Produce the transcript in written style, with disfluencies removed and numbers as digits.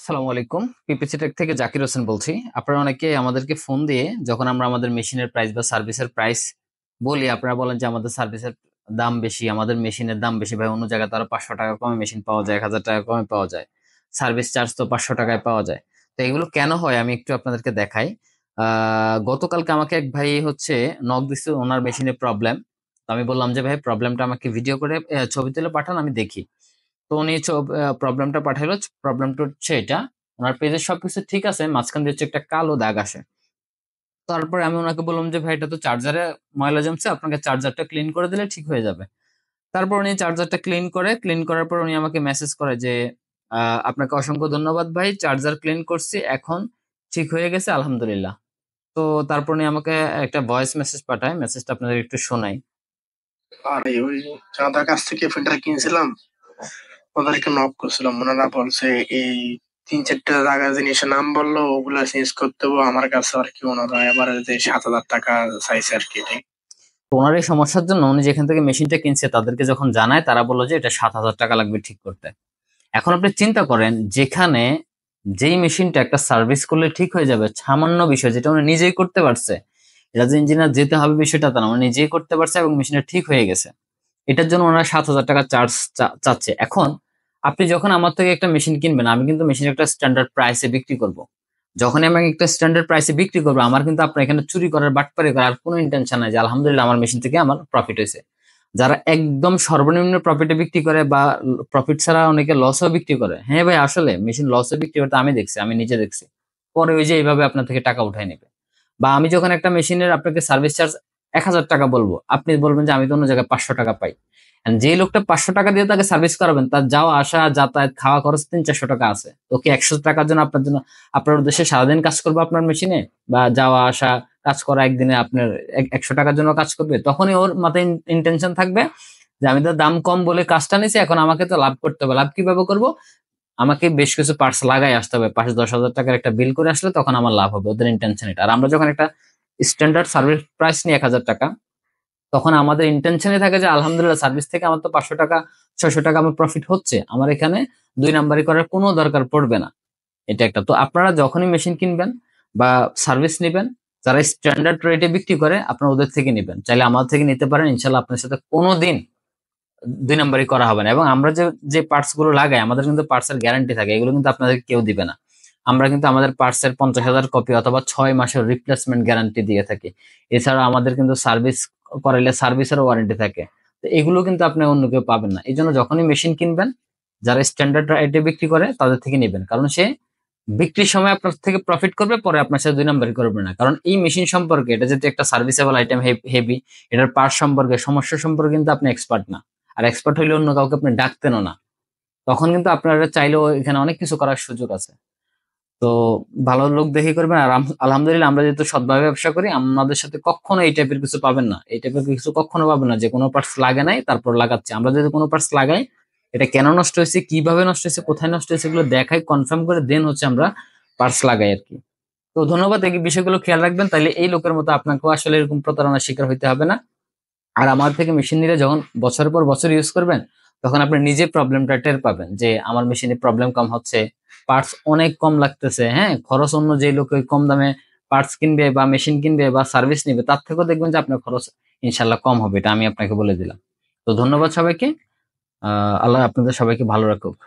আসসালামু আলাইকুম। PPC take থেকে জাকির হোসেন বলছি। আপনারা অনেকে আমাদেরকে ফোন দিয়ে যখন আমরা আমাদের মেশিনের প্রাইস বা সার্ভিসের প্রাইস বলি, আপনারা বলেন যে আমাদের সার্ভিসের দাম বেশি, আমাদের মেশিনের দাম বেশি। ভাই, অন্য জায়গায় তারা 500 টাকা কমে মেশিন পাওয়া যায়, 1000 টাকা কমে পাওয়া যায়, সার্ভিস চার্জ তো 500 টাকায় পাওয়া যায়। তো এগুলো কেন হয় আমি একটু আপনাদেরকে দেখাই। গতকালকে আমাকে এক ভাই হচ্ছে নক দিচ্ছে, ওনার মেশিনের প্রবলেম। তো আমি বললাম যে ভাই, প্রবলেমটা আমাকে ভিডিও করে ছবি তুলে পাঠান, আমি দেখি। তো উনি প্রবলেমটা পাঠাইলো। প্রবলেমটা হচ্ছে এটা, ওনার পেজের সবকিছু ঠিক আছে, মাঝখান দিয়ে হচ্ছে একটা কালো দাগ আসে। তারপরে আমি ওনাকে বললাম যে ভাই, এটা তো চার্জারে ময়লা জমছে, আপনাকে চার্জারটা ক্লিন করে দিলে ঠিক হয়ে যাবে। তারপর উনি চার্জারটা ক্লিন করার পর উনি আমাকে মেসেজ করে যে আপনাকে অসংখ্য ধন্যবাদ ভাই, চার্জার ক্লিন করছি, এখন ঠিক হয়ে গেছে আলহামদুলিল্লাহ। তো তারপর উনি আমাকে একটা ভয়েস মেসেজ পাঠায়, মেসেজটা আপনাদের একটু শোনাই। আরে ওই চাঁদার কাছ থেকে ফিল্টার কিনছিলাম, ওদেরকে নক করছিলাম, ওনারা বলছে এই 3-4টা জায়গা জিনিসের নাম বললো, ওগুলা চেঞ্জ করতে হবে আমার কাছে আর কি। ওনারা এবারে যে 7,000 টাকা চাইছে আর কি। তো ওনার এই সমস্যার জন্য উনি যেখান থেকে মেশিনটা কিনছে তাদেরকে যখন জানায়, তারা বললো যে এটা 7,000 টাকা লাগবে ঠিক করতে। এখন আপনি চিন্তা করেন, যেখানে যেই মেশিনটা একটা সার্ভিস করলে ঠিক হয়ে যাবে, সামান্য বিষয় যেটা উনি নিজেই করতে পারছে, এটা যে ইঞ্জিনিয়ার যেতে হবে বিষয়টা তা না, উনি নিজেই করতে পারছে এবং মেশিনটা ঠিক হয়ে গেছে। এটার জন্য ওনারা 7,000 টাকা চার্জ চাচ্ছে। এখন আপনি যখন আমার থেকে একটা মেশিন কিনবেন, আমি কিন্তু মেশিন একটা স্ট্যান্ডার্ড প্রাইসে বিক্রি করব। যখনই আমি একটা স্ট্যান্ডার্ড প্রাইসে বিক্রি করবো, আমার কিন্তু আপনার এখানে চুরি করার, বাটপারি করার কোনো ইন্টেনশন নাই যে আলহামদুলিল্লাহ আমার মেশিন থেকে আমার প্রফিট হয়েছে। যারা একদম সর্বনিম্ন প্রফিটে বিক্রি করে বা প্রফিট ছাড়া অনেকে লসও বিক্রি করে, হ্যাঁ ভাই, আসলে মেশিন লসে বিক্রি করতে আমি দেখছি, আমি নিজে দেখছি। পরে ওই যে এইভাবে আপনার থেকে টাকা উঠাই নেবে। বা আমি যখন একটা মেশিনের আপনাকে সার্ভিস চার্জ 1,000 টাকা বলবো, আপনি বলবেন যে আমি তো অন্য জায়গায় 500 টাকা পাই। And যে লোকটা 500 টাকা দিয়ে তাকে সার্ভিস করাবেন, তার যাওয়া আসা যাতায়াত খাওয়া খরচ 300-400 টাকা আছে। তো কি 100 টাকার জন্য আপনার উদ্দেশ্যে সারাদিন কাজ করবো আপনার মেশিনে? বা যাওয়া আসা কাজ করা একদিনে আপনার 100 টাকার জন্য কাজ করবে? তখনই ওর মাথায় ইন্টেনশন থাকবে যে আমি তো দাম কম বলে কাজটা নিছি, এখন আমাকে তো লাভ করতে হবে। লাভ কিভাবে করবো? আমাকে বেশ কিছু পার্টস লাগাই আসতে হবে, 5-10 হাজার টাকার একটা বিল করে আসলে তখন আমার লাভ হবে। ওদের ইন্টেনশন এটা। আর আমরা যখন একটা স্ট্যান্ডার্ড সার্ভিস প্রাইস নিই 1,000 টাকা, তখন আমাদের ইন্টেনশনে থাকে যে আলহামদুলিল্লাহ সার্ভিস থেকে আমার তো 500 টাকা 600 টাকা আমার প্রফিট হচ্ছে, আমার এখানে 2 নাম্বারি করার কোনো দরকার পড়বে না। এটা একটা। তো আপনারা যখনই মেশিন কিনবেন বা সার্ভিস নিবেন, যারা স্ট্যান্ডার্ড রেটে বিক্রি করে আপনারা ওদের থেকে নিবেন। চাইলে আমাদের থেকে নিতে পারেন, ইনশাল্লাহ আপনার সাথে কোনোদিন 2 নাম্বারি করা হবে না। এবং আমরা যে যে পার্টস গুলো লাগাই, আমাদের কিন্তু পার্টস এর গ্যারান্টি থাকে, এগুলো কিন্তু আপনাদের কেউ দিবে না। আমরা কিন্তু আমাদের পার্টস এর 50,000 কপি অথবা 6 মাসের রিপ্লেসমেন্ট গ্যারান্টি দিয়ে থাকি। এছাড়া আমাদের কিন্তু সার্ভিস করাইলে সার্ভিসের ওয়ারেন্টি থাকে। তো এগুলো কিন্তু আপনি অন্য কেউ পাবেন না। এই জন্য যখনই মেশিন কিনবেন, যারা স্ট্যান্ডার্ড রেটে বিক্রি করে তাদের থেকে নেবেন, কারণ সে বিক্রির সময় আপনার থেকে প্রফিট করবে, পরে আপনার সাথে 2 নাম্বারি করবে না। কারণ এই মেশিন সম্পর্কে, এটা যেহেতু একটা সার্ভিসেবল আইটেম, হেভি, এটার পার্ট সম্পর্কে, সমস্যা সম্পর্কে কিন্তু আপনি এক্সপার্ট না। আর এক্সপার্ট হইলে অন্য কাউকে আপনি ডাকতেনও না। তখন কিন্তু আপনারা চাইলেও এখানে অনেক কিছু করার সুযোগ আছে। তো ভালো লোক দেখে করবেন। আর আলহামদুলিল্লাহ আমরা যেহেতু সৎভাবে ব্যবসা করি, আমাদের সাথে কখনো এই টাইপের কিছু পাবেন না। এই টাইপের কিছু কখনো পাবেন না যে কোনো পার্টস লাগে নাই তারপর লাগাচ্ছে। আমরা যদি কোনো পার্টস লাগাই, এটা কেন নষ্ট হয়েছে, কিভাবে নষ্ট হয়েছে, কোথায় নষ্ট হয়েছে, এগুলো দেখাই, কনফার্ম করে দেন হচ্ছে আমরা পার্টস লাগাই আর কি। তো ধন্যবাদ। এই বিষয়গুলো খেয়াল রাখবেন, তাইলে এই লোকের মতো আপনাকেও আসলে এরকম প্রতারণার শিকার হইতে হবে না। আর আমার থেকে মেশিন নিলে যখন বছরের পর বছর ইউজ করবেন, তখন আপনি নিজে প্রবলেমটা টের পাবেন যে আমার মেশিনে প্রবলেম কম হচ্ছে, পার্টস অনেক কম লাগতেছে। হ্যাঁ, খরচ অন্য যে লোক ওই কম দামে পার্টস কিনবে বা মেশিন কিনবে বা সার্ভিস নিবে, তার থেকেও দেখবেন যে আপনার খরচ ইনশাল্লাহ কম হবে। এটা আমি আপনাকে বলে দিলাম। তো ধন্যবাদ সবাইকে। আল্লাহ আপনাদের সবাইকে ভালো রাখুক।